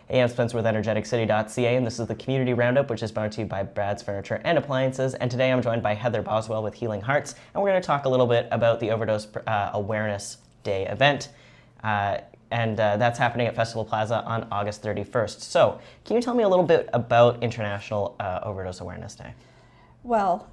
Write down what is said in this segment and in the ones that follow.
Hey, I'm Spencer with energeticcity.ca, and this is the Community Roundup, which is brought to you by Brad's Furniture and Appliances. And today I'm joined by Heather Boswell with Healing Hearts, and we're going to talk a little bit about the Overdose Awareness Day event. That's happening at Festival Plaza on August 31st. So, can you tell me a little bit about International Overdose Awareness Day? Well,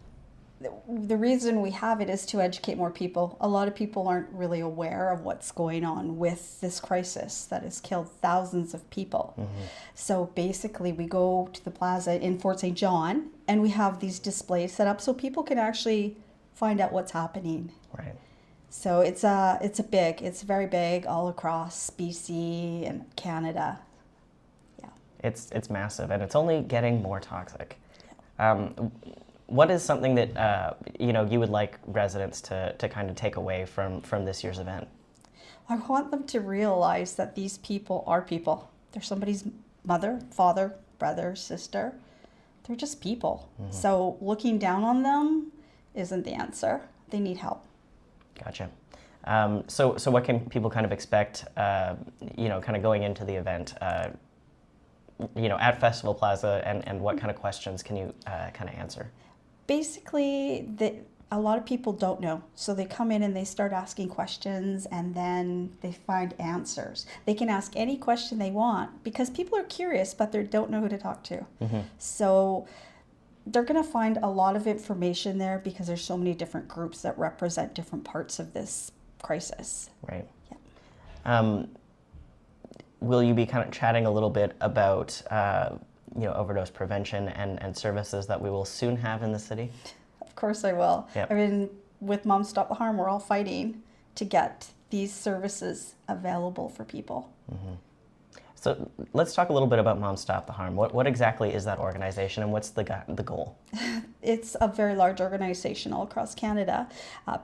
the reason we have it is to educate more people. A lot of people aren't really aware of what's going on with this crisis that has killed thousands of people. Mm-hmm. So basically we go to the plaza in Fort St. John and we have these displays set up so people can actually find out what's happening. Right. So it's very big all across BC and Canada. Yeah. It's massive, and it's only getting more toxic. Yeah. What is something that you would like residents to kind of take away from this year's event? I want them to realize that these people are people. They're somebody's mother, father, brother, sister. They're just people. Mm-hmm. So looking down on them isn't the answer. They need help. Gotcha. So what can people kind of expect, kind of going into the event, at Festival Plaza, and what kind of questions can you kind of answer? Basically, a lot of people don't know. So they come in and they start asking questions and then they find answers. They can ask any question they want because people are curious, but they don't know who to talk to. Mm-hmm. So they're going to find a lot of information there because there's so many different groups that represent different parts of this crisis. Right. Yeah. Will you be kind of chatting a little bit about overdose prevention and services that we will soon have in the city? Of course I will. Yep. I mean, with Mom Stop the Harm, we're all fighting to get these services available for people. Mm-hmm. So let's talk a little bit about Mom Stop the Harm. What exactly is that organization, and what's the goal? It's a very large organization all across Canada,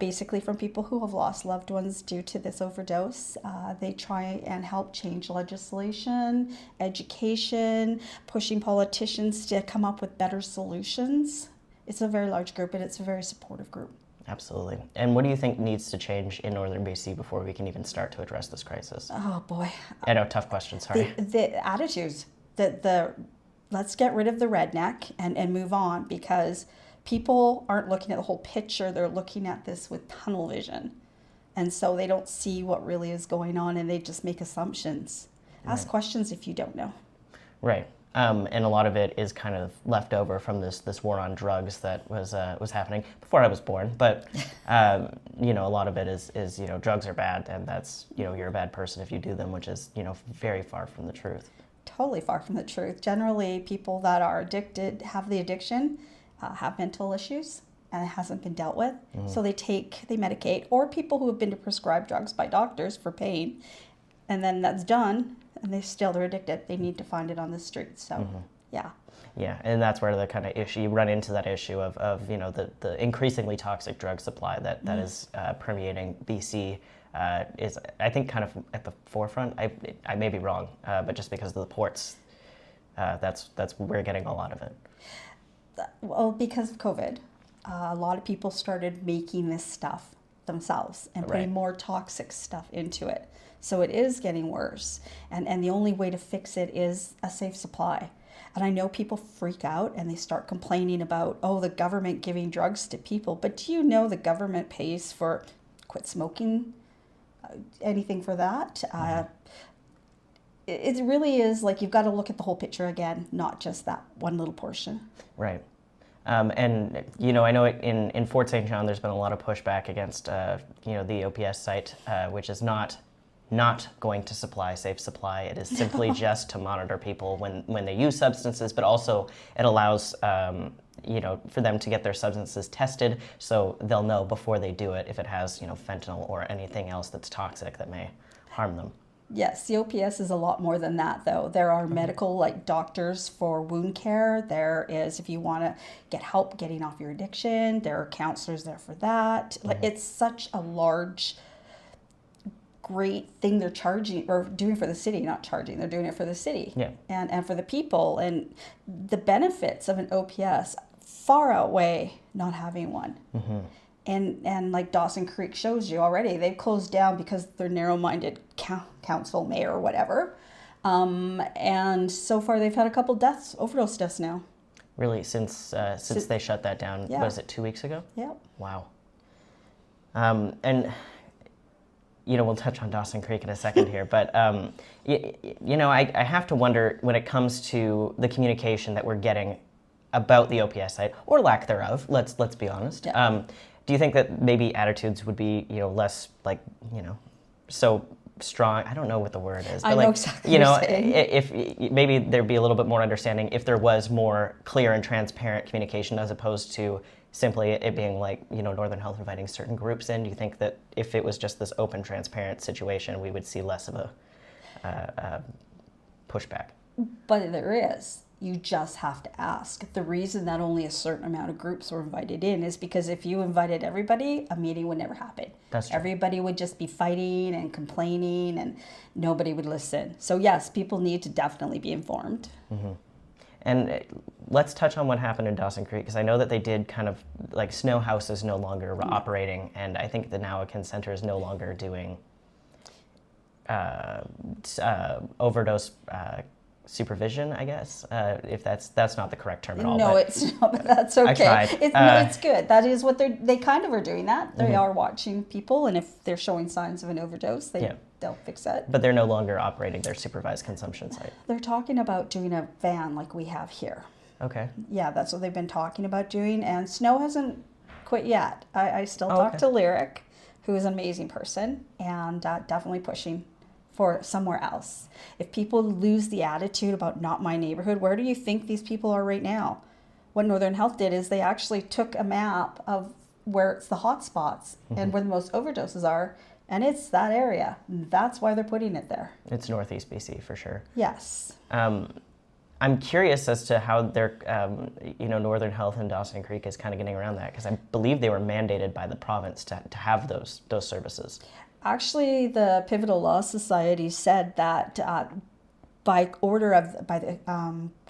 basically from people who have lost loved ones due to this overdose. They try and help change legislation, education, pushing politicians to come up with better solutions. It's a very large group, and it's a very supportive group. Absolutely. And what do you think needs to change in Northern BC before we can even start to address this crisis? Oh, boy. I know, tough question, sorry. The attitudes, let's get rid of the redneck and move on, because people aren't looking at the whole picture. They're looking at this with tunnel vision. And so they don't see what really is going on, and they just make assumptions. Ask questions if you don't know. Right. And a lot of it is kind of left over from this war on drugs that was happening before I was born. But a lot of it is drugs are bad, and that's you're a bad person if you do them, which is very far from the truth. Totally far from the truth. Generally, people that are addicted, have the addiction, have mental issues, and it hasn't been dealt with. Mm-hmm. So they medicate, or people who have been prescribed drugs by doctors for pain, and then that's done. And they're addicted. They need to find it on the street. So, mm-hmm. Yeah. Yeah, and that's where the kind of issue, you run into that issue of the increasingly toxic drug supply that is permeating BC is, I think, kind of at the forefront. I may be wrong, but just because of the ports, that's we're getting a lot of it. Well, because of COVID, a lot of people started making this stuff themselves and putting more toxic stuff into it. So it is getting worse. And the only way to fix it is a safe supply. And I know people freak out and they start complaining about, the government giving drugs to people. But do you know the government pays for quit smoking, anything for that? Mm-hmm. It really is like you've got to look at the whole picture again, not just that one little portion. Right. And I know in Fort St. John there's been a lot of pushback against the OPS site, which is not going to supply safe supply. It is simply just to monitor people when they use substances, but also it allows for them to get their substances tested, so they'll know before they do it if it has fentanyl or anything else that's toxic that may harm them. Yes, the OPS is a lot more than that, though. There are medical, doctors for wound care. There is, if you want to get help getting off your addiction, there are counselors there for that. Mm-hmm. It's such a large, great thing they're charging or doing for the city. Not charging, they're doing it for the city. Yeah. And for the people. And the benefits of an OPS far outweigh not having one. Mm-hmm. And like Dawson Creek shows you already, they've closed down because they're narrow-minded council, mayor, or whatever. And so far they've had a couple deaths, overdose deaths now. Really, since they shut that down, Yeah. was it 2 weeks ago? Yeah. Wow. And we'll touch on Dawson Creek in a second here, but I have to wonder when it comes to the communication that we're getting about the OPS site or lack thereof. Let's be honest. Yeah. Do you think that maybe attitudes would be less so strong? I don't know what the word is. But I know exactly what you're saying. if maybe there'd be a little bit more understanding if there was more clear and transparent communication as opposed to simply it being Northern Health inviting certain groups in. Do you think that if it was just this open, transparent situation, we would see less of a pushback? But there is. You just have to ask. The reason that only a certain amount of groups were invited in is because if you invited everybody, a meeting would never happen. That's true. Everybody would just be fighting and complaining and nobody would listen. So yes, people need to definitely be informed. Mm-hmm. And let's touch on what happened in Dawson Creek, because I know that they did kind of, Snow House is no longer operating, and I think the Nowakin Center is no longer doing overdose supervision, I guess, if that's not the correct term at all. No, it's not, but that's okay. I tried. It's good. That is what they kind of are doing that. They are watching people, and if they're showing signs of an overdose, they'll fix it. But they're no longer operating their supervised consumption site. They're talking about doing a van like we have here. Okay. Yeah, that's what they've been talking about doing, and Snow hasn't quit yet. I still talk to Lyric, who is an amazing person, and definitely pushing for somewhere else. If people lose the attitude about not my neighborhood, where do you think these people are right now? What Northern Health did is they actually took a map of where it's the hot spots and where the most overdoses are, and it's that area. That's why they're putting it there. It's Northeast BC for sure. Yes. I'm curious as to how their, Northern Health and Dawson Creek is kind of getting around that, because I believe they were mandated by the province to have those services. Actually, the Pivotal Law Society said that by order by the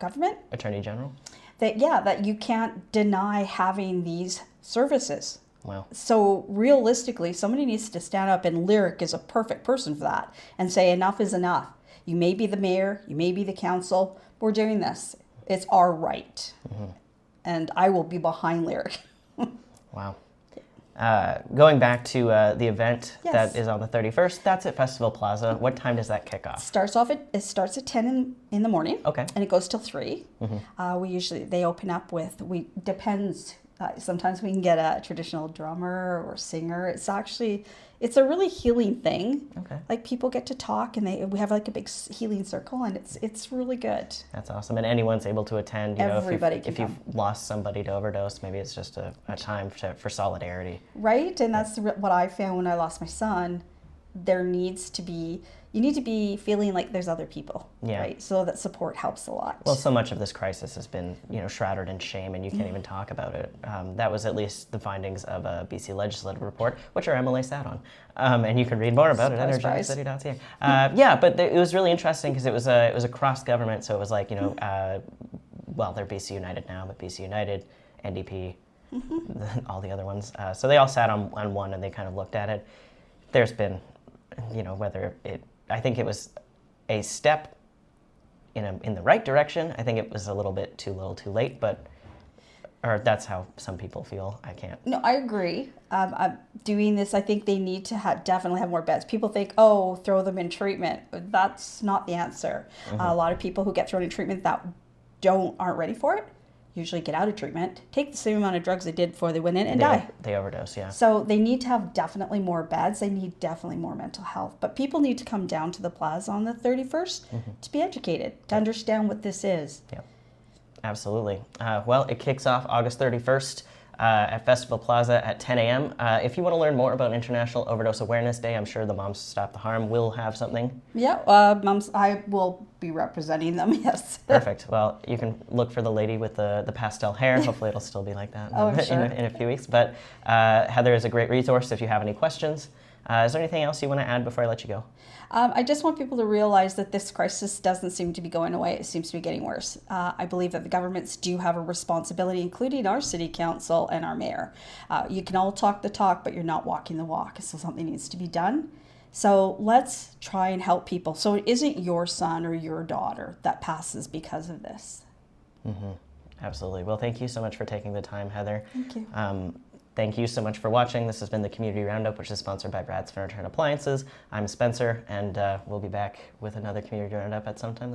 government, Attorney General, that you can't deny having these services. Wow. So realistically, somebody needs to stand up, and Lyric is a perfect person for that, and say enough is enough. You may be the mayor, you may be the council, we're doing this. It's our right. And I will be behind Lyric. Wow. Going back to the event Yes. that is on the 31st, that's at Festival Plaza. What time does that kick off? It starts at 10 in the morning. Okay. And it goes till 3. They open up with, depends. Sometimes we can get a traditional drummer or singer. It's a really healing thing. Okay. Like people get to talk, and we have like a big healing circle, and it's really good. That's awesome. And anyone's able to attend. Everybody can if you've lost somebody to overdose, maybe it's just a time for solidarity. Right, and that's what I found when I lost my son. You need to be feeling like there's other people, right? So that support helps a lot. Well, so much of this crisis has been, shrouded in shame, and you can't even talk about it. That was at least the findings of a BC legislative report, which our MLA sat on, and you can read more about it at energeticcity.ca. But it was really interesting because it was a cross government, so it was like they're BC United now, but BC United, NDP, all the other ones. So they all sat on one, and they kind of looked at it. There's been, I think it was a step in the right direction. I think it was a little bit too little too late, or that's how some people feel. I can't. No, I agree. I'm doing this. I think they need to definitely have more beds. People think, throw them in treatment. That's not the answer. A lot of people who get thrown in treatment that aren't ready for it usually get out of treatment, take the same amount of drugs they did before they went in, and die. They overdose, yeah. So they need to have definitely more beds. They need definitely more mental health. But people need to come down to the plaza on the 31st to be educated, to understand what this is. Yeah, absolutely. Well, it kicks off August 31st at Festival Plaza at 10 a.m. If you want to learn more about International Overdose Awareness Day, I'm sure the Moms Stop the Harm will have something. Yeah, Moms, I will be representing them, yes. Perfect. Well, you can look for the lady with the pastel hair. Hopefully it'll still be like that in a few weeks. But Heather is a great resource if you have any questions. Is there anything else you want to add before I let you go? I just want people to realize that this crisis doesn't seem to be going away. It seems to be getting worse. I believe that the governments do have a responsibility, including our city council and our mayor. You can all talk the talk, but you're not walking the walk. So something needs to be done. So let's try and help people. So it isn't your son or your daughter that passes because of this. Mm-hmm. Absolutely. Well, thank you so much for taking the time, Heather. Thank you. Thank you so much for watching. This has been the Community Roundup, which is sponsored by Brad's Furniture and Appliances. I'm Spencer, and we'll be back with another Community Roundup at some time this